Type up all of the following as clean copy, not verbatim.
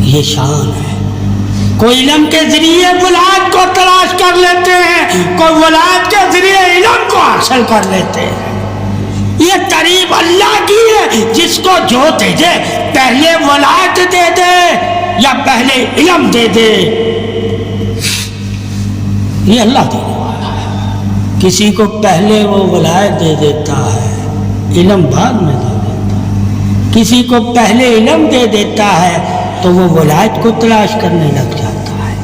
یہ شان ہے. کوئی علم کے ذریعے ولایت کو تلاش کر لیتے ہیں، کوئی ولایت کے ذریعے علم کو حاصل کر لیتے ہیں. یہ قریب اللہ کی ہے، جس کو جو دے دے، پہلے ولایت دے دے یا پہلے علم دے دے، یہ اللہ دینے والا ہے. کسی کو پہلے وہ ولایت دے دیتا ہے، علم بعد میں دے دیتا ہے. کسی کو پہلے علم دے دیتا ہے تو وہ ولایت کو تلاش کرنے لگ جاتا ہے.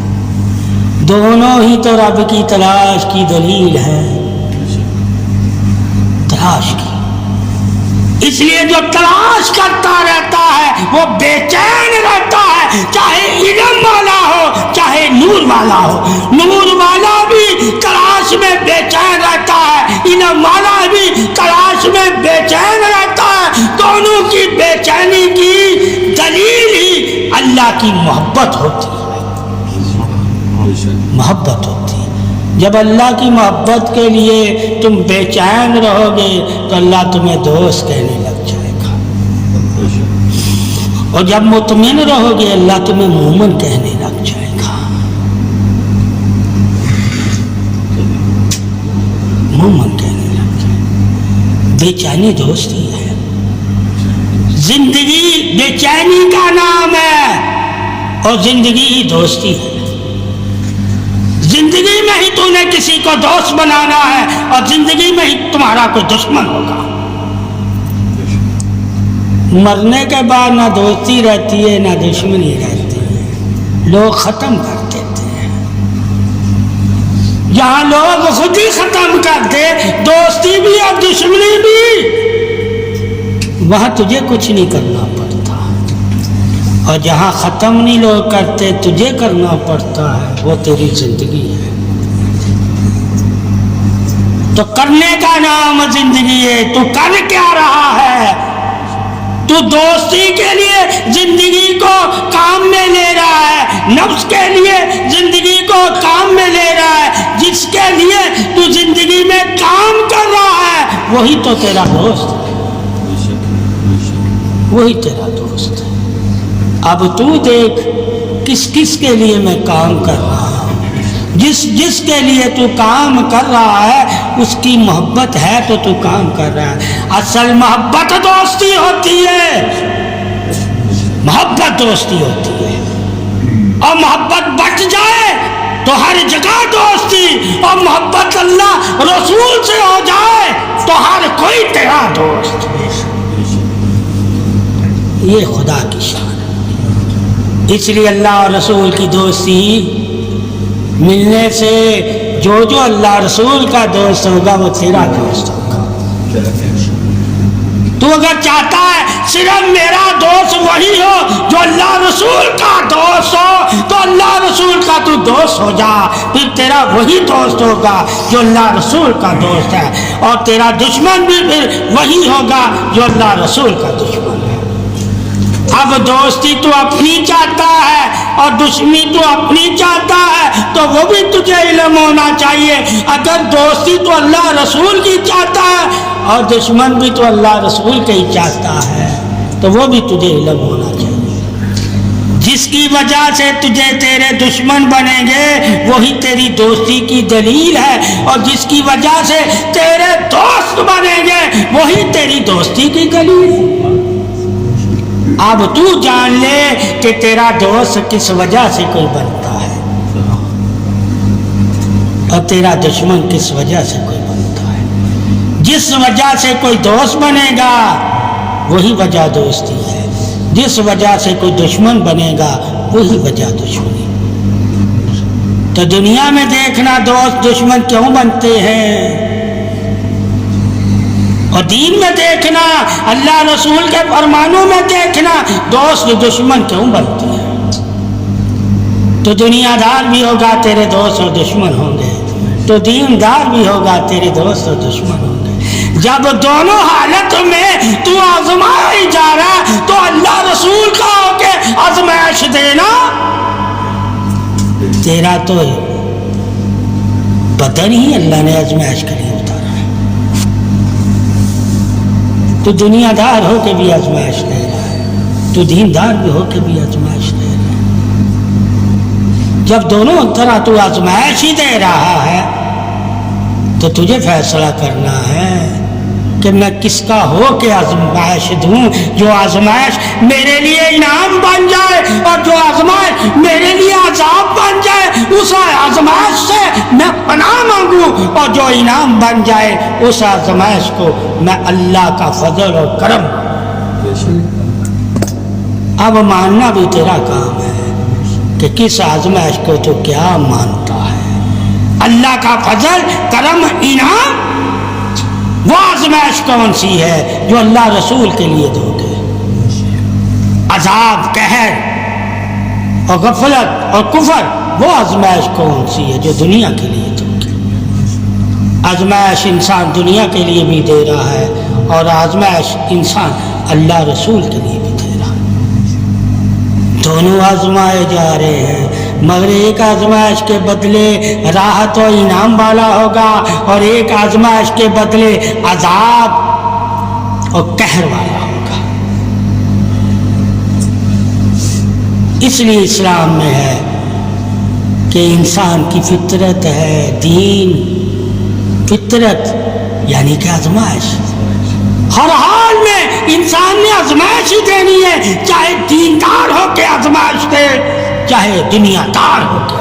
دونوں ہی تو رب کی تلاش کی دلیل ہے، تلاش کی. اس لیے جو تلاش کرتا رہتا ہے وہ بے چین رہتا ہے، چاہے علم والا ہو چاہے نور والا ہو. نور والا بھی تلاش میں بے چین رہتا ہے، علم والا بھی تلاش میں بے چین رہتا ہے. دونوں کی بے چینی کی دلیل ہی اللہ کی محبت ہوتی ہے. محبت ہوتی ہے. جب اللہ کی محبت کے لیے تم بے چین رہو گے تو اللہ تمہیں دوست کہنے لگ جائے گا، اور جب مطمئن رہو گے اللہ تمہیں مومن کہنے لگ جائے گا. مومن کہنے لگ جائے گا. بے چینی دوستی ہے. زندگی بے چینی کا نام ہے اور زندگی ہی دوستی ہے. زندگی میں ہی تو نے کسی کو دوست بنانا ہے اور زندگی میں ہی تمہارا کوئی دشمن ہوگا. مرنے کے بعد نہ دوستی رہتی ہے نہ دشمنی رہتی ہے. لوگ ختم کر دیتے ہیں. جہاں لوگ خود ہی ختم کر دے، دوستی بھی اور دشمنی بھی، وہاں تجھے کچھ نہیں کرنا پڑتا. اور جہاں ختم نہیں لوگ کرتے تجھے کرنا پڑتا ہے، وہ تیری زندگی ہے. تو کرنے کا نام زندگی ہے. تو کر کیا رہا ہے؟ تو دوستی کے لیے زندگی کو کام میں لے رہا ہے، نفس کے لیے زندگی کو کام میں لے رہا ہے. جس کے لیے تو زندگی میں کام کر رہا ہے وہی تو تیرا دوست ہے، وہی تیرا دوست ہے. اب تو دیکھ کس کس کے لیے میں کام کر رہا ہوں. جس کے لیے تو کام کر رہا ہے اس کی محبت ہے تو تو کام کر رہا ہے. اصل محبت دوستی ہوتی ہے، محبت دوستی ہوتی ہے. اور محبت بٹ جائے تو ہر جگہ دوستی، اور محبت اللہ رسول سے ہو جائے تو ہر کوئی تیرا دوست. یہ خدا کی شان. اس لیے اللہ اور رسول کی دوستی ملنے سے جو اللہ رسول کا دوست ہوگا وہ تیرا دوست ہوگا. تو اگر چاہتا ہے صرف میرا دوست وہی ہو جو اللہ رسول کا دوست ہو تو اللہ رسول کا تو دوست ہو جا، پھر تیرا وہی دوست ہوگا جو اللہ رسول کا دوست ہے. اور تیرا دشمن بھی پھر وہی ہوگا جو اللہ رسول کا دشمن ہے. اب دوستی تو اپنی چاہتا ہے اور دشمنی تو اپنی چاہتا ہے تو وہ بھی تجھے علم ہونا چاہیے. اگر دوستی تو اللہ رسول کی چاہتا ہے اور دشمن بھی تو اللہ رسول کا ہی چاہتا ہے تو وہ بھی تجھے علم ہونا چاہیے. جس کی وجہ سے تجھے تیرے دشمن بنیں گے وہی تیری دوستی کی دلیل ہے، اور جس کی وجہ سے تیرے دوست بنیں گے وہی تیری دوستی کی دلیل ہے. اب تو جان لے کہ تیرا دوست کس وجہ سے کوئی بنتا ہے اور تیرا دشمن کس وجہ سے کوئی بنتا ہے. جس وجہ سے کوئی دوست بنے گا وہی وجہ دوستی ہے، جس وجہ سے کوئی دشمن بنے گا وہی وجہ دشمنی. تو دنیا میں دیکھنا دوست دشمن کیوں بنتے ہیں، اور دین میں دیکھنا اللہ رسول کے فرمانوں میں دیکھنا دوست دشمن کیوں بنتے ہیں. تو دنیا دار بھی ہوگا تیرے دوست اور دشمن ہوں گے، تو دین دار بھی ہوگا تیرے دوست اور دشمن ہوں گے. جب دونوں حالت میں تو آزمایا ہی جا رہا تو اللہ رسول کا ہو کے آزمائش دینا تیرا تو بدن ہی اللہ نے آزمائش کے لیے اتارا ہے. تو دنیا دار ہو کے بھی آزمائش لے رہا ہے، تو دیندار بھی ہو کے بھی آزمائش لے رہا ہے. جب دونوں طرح تو آزمائش ہی دے رہا ہے تو تجھے فیصلہ کرنا ہے کہ میں کس کا ہو کے آزمائش دوں. جو آزمائش میرے لیے انعام بن جائے اور جو آزمائش میرے لیے عذاب بن جائے اس آزمائش سے میں پناہ مانگوں, اور جو انعام بن جائے اس آزمائش کو میں اللہ کا فضل اور کرم. اب ماننا بھی تیرا کام ہے کہ کس آزمائش کو تو کیا مانتا ہے. اللہ کا فضل کرم انعام وہ آزمائش کون سی ہے جو اللہ رسول کے لیے دو گے؟ عذاب, قہر اور غفلت اور کفر وہ آزمائش کون سی ہے جو دنیا کے لیے دو گے؟ آزمائش انسان دنیا کے لیے بھی دے رہا ہے اور آزمائش انسان اللہ رسول کے لیے بھی دے رہا ہے. دونوں آزمائے جا رہے ہیں, مگر ایک آزمائش کے بدلے راحت و انعام والا ہوگا اور ایک آزمائش کے بدلے عذاب اور قہر والا ہوگا. اس لیے اسلام میں ہے کہ انسان کی فطرت ہے, دین فطرت یعنی کہ آزمائش. ہر حال میں انسان نے آزمائش ہی دینی ہے, چاہے دیندار ہو کے آزمائش دے چاہے دنیا دار ہو کے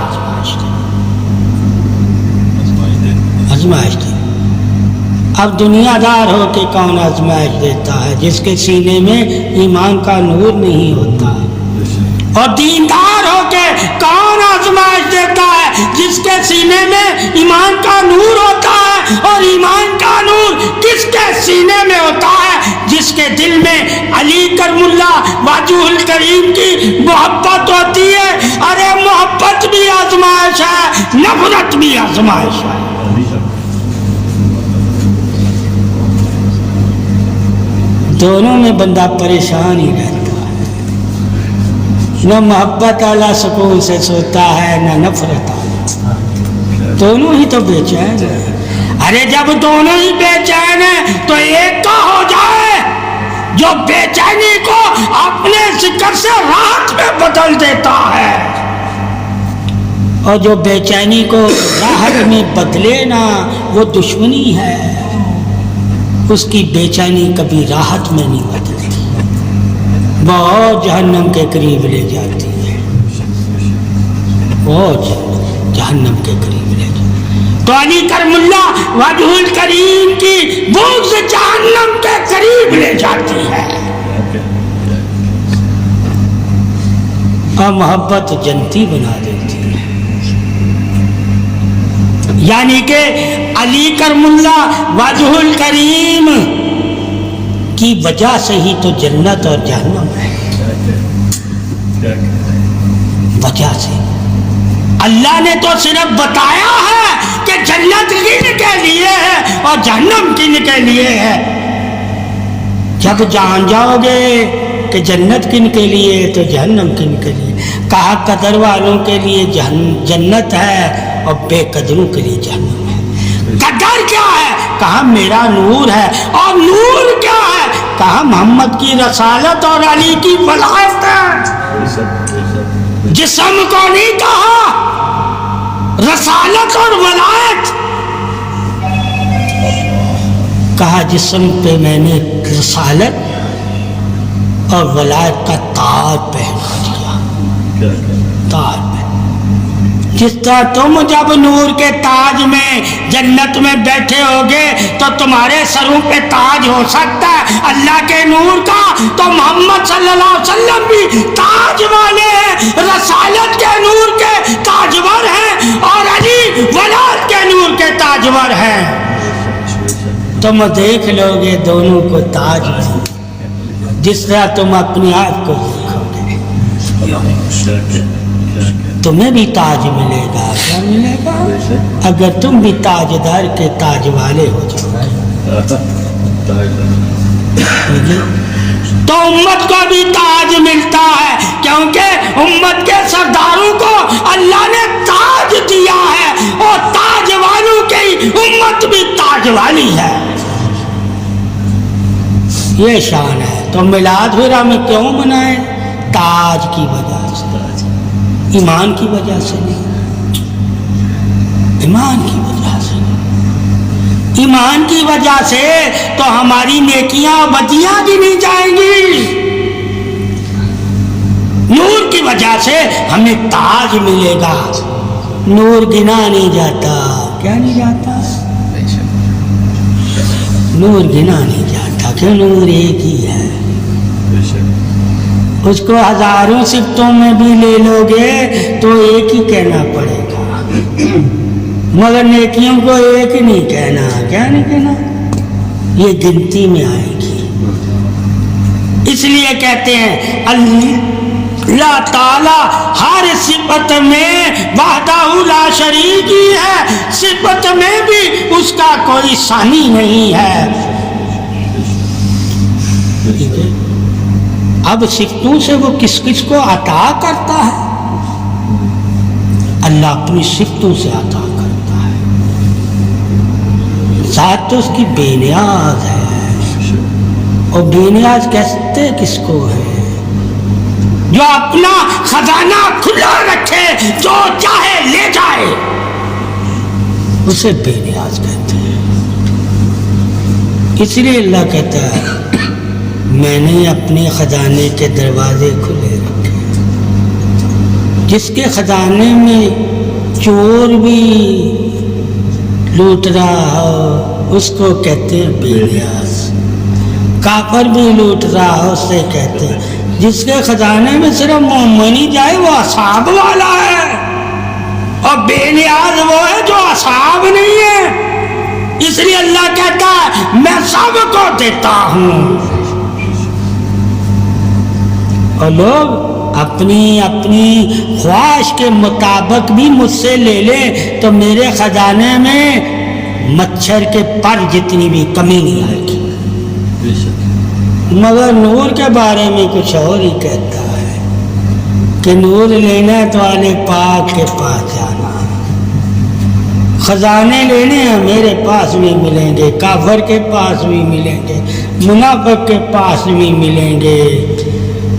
آزمائش دے. اب دنیا دار ہو کے کون آزمائش دیتا ہے؟ جس کے سینے میں ایمان کا نور نہیں ہوتا. اور دیندار ہو کے کون آزمائش دیتا ہے؟ جس کے سینے میں ایمان کا نور ہوتا ہے. اور ایمان کا نور کس کے سینے میں ہوتا ہے؟ جس کے دل میں علی کرم اللہ وجہ الکریم کی محبت ہوتی ہے. ارے محبت بھی آزمائش ہے, نفرت بھی آزمائش ہے. دونوں میں بندہ پریشان ہی رہتا ہے, نہ محبت اعلیٰ سکون سے سوتا ہے نہ نفرت اعلیٰ. دونوں ہی تو بے چین ہے. ارے جب دونوں ہی بے چین ہیں تو ایک کا ہو جائے جو بے چینی کو اپنے ذکر سے راحت میں بدل دیتا ہے, اور جو بے چینی کو راحت میں بدلے نا وہ دشمنی ہے. اس کی بے چینی کبھی راحت میں نہیں بدلتی, بہت جہنم کے قریب لے جاتی ہے, بہت جہنم کے قریب لے جاتی. تو علی کرم اللہ وجہ الکریم کی بغض جہنم کے قریب لے جاتی ہے, اور محبت جنتی بنا دیتی ہے. یعنی کہ علی کرم اللہ وجہ الکریم کی وجہ سے ہی تو جنت اور جہنم ہے. وجہ سے اللہ نے تو صرف بتایا ہے کہ جنت کن کے لیے ہے اور جہنم کن کے لیے ہے. جب جان جاؤ گے کہ جنت کن کے لیے تو جہنم کن کے لیے. کہا قدر والوں کے لیے جنت ہے اور بے قدروں کے لیے جہنم ہے. قدر کیا ہے؟ کہا میرا نور ہے. اور نور کیا ہے؟ کہا محمد کی رسالت اور علی کی ولایت ہے. جسم کو نہیں کہا, رسالت اور ولایت کہا. جسم پہ میں نے رسالت اور ولایت کا تاج پہنا دیا. تاج میں جس طرح تم جب نور کے تاج میں جنت میں بیٹھے ہوگے تو تمہارے سروں پہ تاج ہو سکتا ہے اللہ کے نور کا, تو محمد صلی اللہ علیہ وسلم بھی تاج والے ہیں, رسالت کے نور کے تاجور ہیں اور علی ولایت کے نور کے تاجور ہیں. تم دیکھ لو گے دونوں کو تاج میں, جس طرح تم اپنے آپ کو دیکھو گے. تمہیں بھی تاج ملے گا. کیا ملے گا؟ اگر تم بھی تاجدار کے تاج والے ہو جاؤ گے تو امت کو بھی تاج ملتا ہے, کیونکہ امت کے سرداروں کو اللہ نے تاج دیا ہے اور تاج والوں کی امت بھی تاج والی ہے. یہ شان ہے. تو میلاد پھر ہم کیوں منائیں؟ تاج کی وجہ سے. ایمان کی وجہ سے نہیں، ایمان کی وجہ سے نہیں، ایمان کی وجہ سے تو ہماری نیکیاں بدیاں گنی جائیں گی، نور کی وجہ سے ہمیں تاج ملے گا، نور گنا نہیں جاتا، کیا نہیں جاتا؟ نور گنا نہیں جاتا، کہ نور ایک ہی ہے، اس کو ہزاروں صفتوں میں بھی لے لو گے تو ایک ہی کہنا پڑے گا، مگر نیکیوں کو ایک نہیں کہنا، کیا نہیں کہنا؟ یہ گنتی میں آئے گی، اس لیے کہتے ہیں اللہ تعالی ہر صفت میں وحدہ لا شریک ہی ہے، صفت میں بھی اس کا کوئی ثانی نہیں ہے۔ اب صفتوں سے وہ کس کس کو عطا کرتا ہے؟ اللہ اپنی صفتوں سے عطا کرتا ہے، ذات تو اس کی بے نیاز ہے، اور بے نیاز کہتے کس کو ہے؟ جو اپنا خزانہ کھلا رکھے، جو چاہے لے جائے، اسے بے نیاز کہتے ہیں۔ اس لیے اللہ کہتا ہے میں نے اپنے خزانے کے دروازے کھلے رکھے، جس کے خزانے میں چور بھی لوٹ رہا ہو اس کو کہتے ہیں بے نیاز، کافر بھی لوٹ رہا ہو اسے کہتے ہیں، جس کے خزانے میں صرف مومن ہی جائے وہ اصحاب والا ہے، اور بے نیاز وہ ہے جو اصحاب نہیں ہے۔ اس لیے اللہ کہتا ہے میں سب کو دیتا ہوں، اور لوگ اپنی اپنی خواہش کے مطابق بھی مجھ سے لے لیں تو میرے خزانے میں مچھر کے پر جتنی بھی کمی نہیں آئے گی، مگر نور کے بارے میں کچھ اور ہی کہتا ہے کہ نور لینا ہے تو آل پاک کے پاس جانا، خزانے لینے ہیں میرے پاس بھی ملیں گے، کافر کے پاس بھی ملیں گے، منافق کے پاس بھی ملیں گے،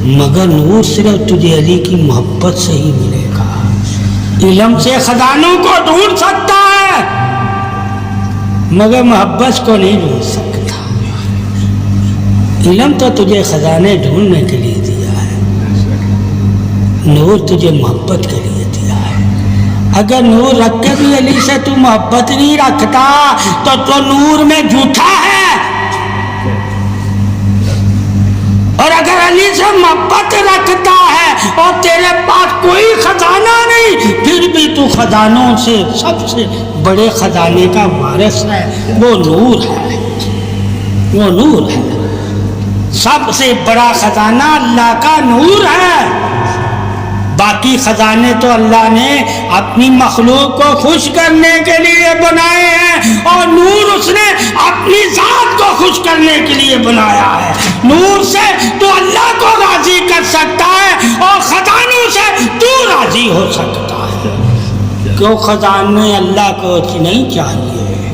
مگر نور صرف تجھے علی کی محبت سے ہی ملے گا۔ علم سے خزانوں کو ڈھونڈ سکتا ہے مگر محبت کو نہیں ڈھونڈ سکتا۔ علم تو تجھے خزانے ڈھونڈنے کے لیے دیا ہے، نور تجھے محبت کے لیے دیا ہے۔ اگر نور رکھ کے بھی علی سے تو محبت نہیں رکھتا تو نور میں جھوٹا ہے، اور اگر علی سے محبت رکھتا ہے اور تیرے پاس کوئی خزانہ نہیں پھر بھی تو خزانوں سے سب سے بڑے خزانے کا وارث ہے، وہ نور ہے، وہ نور ہے۔ سب سے بڑا خزانہ اللہ کا نور ہے، باقی خزانے تو اللہ نے اپنی مخلوق کو خوش کرنے کے لیے بنائے ہیں، اور نور اس نے اپنی ذات کو خوش کرنے کے لیے بنایا ہے۔ نور سے تو اللہ کو راضی کر سکتا ہے اور خزانوں سے تو راضی ہو سکتا ہے، کیوں خزانے اللہ کو نہیں چاہیے،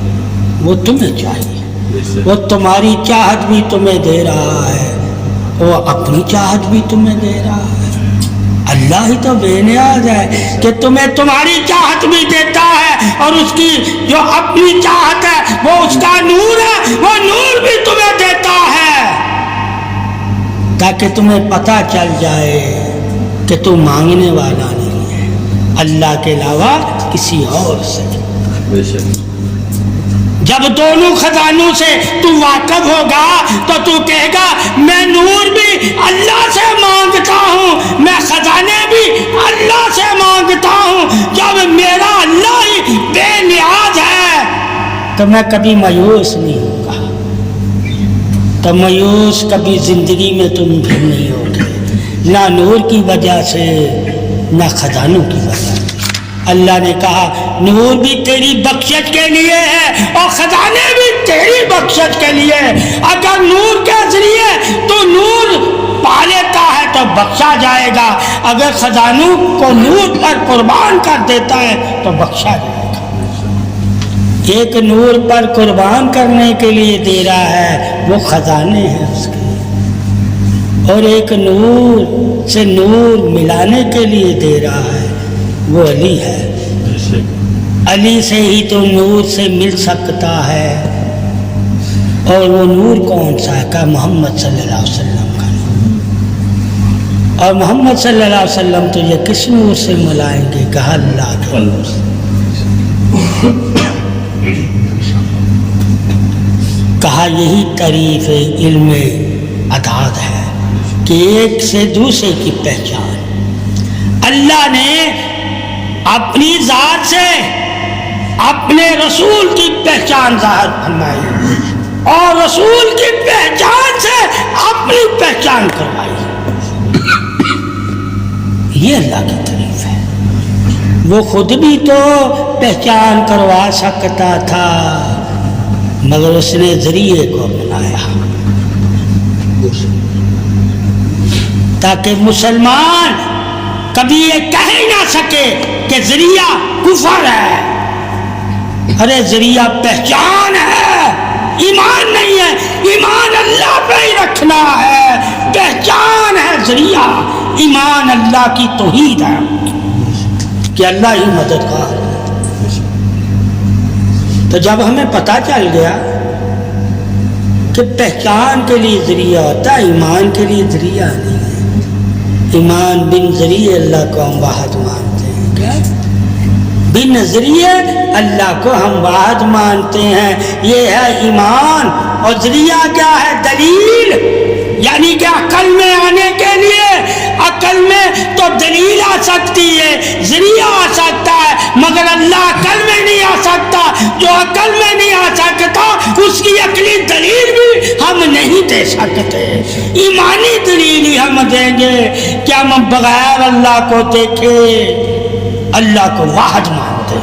وہ تمہیں چاہیے، وہ تمہاری چاہت بھی تمہیں دے رہا ہے، وہ اپنی چاہت بھی تمہیں دے رہا ہے۔ اللہ ہی تو بے نیاز ہے کہ تمہیں تمہاری چاہت بھی دیتا ہے، اور اس کی جو اپنی چاہت ہے وہ اس کا نور ہے، وہ نور بھی تمہیں دیتا ہے تاکہ تمہیں پتہ چل جائے کہ تم مانگنے والا نہیں ہے اللہ کے علاوہ کسی اور سے۔ جب دونوں خزانوں سے تو واقف ہوگا تو کہے گا میں نور بھی اللہ سے مانگتا ہوں، میں خزانے بھی اللہ سے مانگتا ہوں۔ جب میرا اللہ ہی بے نیاز ہے تو میں کبھی مایوس نہیں ہوں گا، تو مایوس کبھی زندگی میں تم بھی نہیں ہوگے، نہ نور کی وجہ سے نہ خزانوں کی وجہ سے۔ اللہ نے کہا نور بھی تیری بخشش کے لیے ہے اور خزانے بھی تیری بخشش کے لیے ہے۔ اگر نور کے ذریعے تو نور پا لیتا ہے تو بخشا جائے گا، اگر خزانوں کو نور پر قربان کر دیتا ہے تو بخشا جائے گا۔ ایک نور پر قربان کرنے کے لیے دے رہا ہے وہ خزانے ہیں اس کے، اور ایک نور سے نور ملانے کے لیے دے رہا ہے وہ علی ہے. علی سے ہی تو نور سے مل سکتا ہے. اور وہ نور کون سا ہے؟ کہا محمد صلی اللہ علیہ وسلم کا نور. اور محمد صلی اللہ علیہ وسلم تو یہ کس نور سے ملائیں گے؟ کہا اللہ کے نور سے. کہا یہی تعریف علم عداد ہے کہ ایک سے دوسرے کی پہچان. اللہ نے اپنی ذات سے اپنے رسول کی پہچان ظاہر فرمائی اور رسول کی پہچان سے اپنی پہچان کروائی. یہ اللہ کی تعریف ہے. وہ خود بھی تو پہچان کروا سکتا تھا مگر اس نے ذریعے کو بنایا تاکہ مسلمان کبھی یہ کہہ ہی نہ سکے کہ ذریعہ کفر ہے. ارے ذریعہ پہچان ہے، ایمان نہیں ہے. ایمان اللہ پہ ہی رکھنا ہے. پہچان ہے ذریعہ. ایمان اللہ کی توحید ہے کہ اللہ ہی مددگار ہے. تو جب ہمیں پتہ چل گیا کہ پہچان کے لیے ذریعہ ہوتا ہے، ایمان کے لیے ذریعہ نہیں ہے. ایمان بن ذریعے اللہ کو ہم واحد مانتے ہیں. کیا بن ذریعے اللہ کو ہم واحد مانتے ہیں. یہ ہے ایمان. اور ذریعہ کیا ہے؟ دلیل. یعنی کہ عقل میں آنے کے لیے عقل میں تو دلیل آ سکتی ہے، ذریعہ آ سکتا ہے، مگر اللہ عقل میں نہیں آ سکتا. جو عقل میں نہیں آ سکتا اس کی عقلی دلیل بھی ہم نہیں دے سکتے. ایمانی دلیل ہی ہم دیں گے کہ ہم بغیر اللہ کو دیکھے اللہ کو واحد مانتے